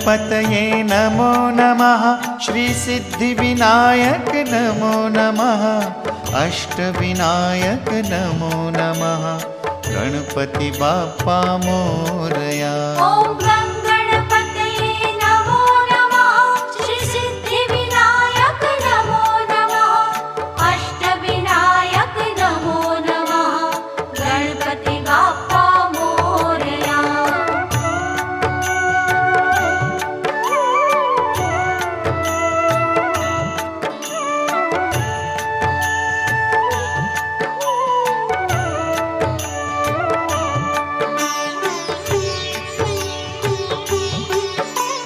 गणपतये नमो नमः। श्री सिद्धिविनायक नमो नमः। अष्टविनायक नमो नमः। गणपति बाप्पा मोरया।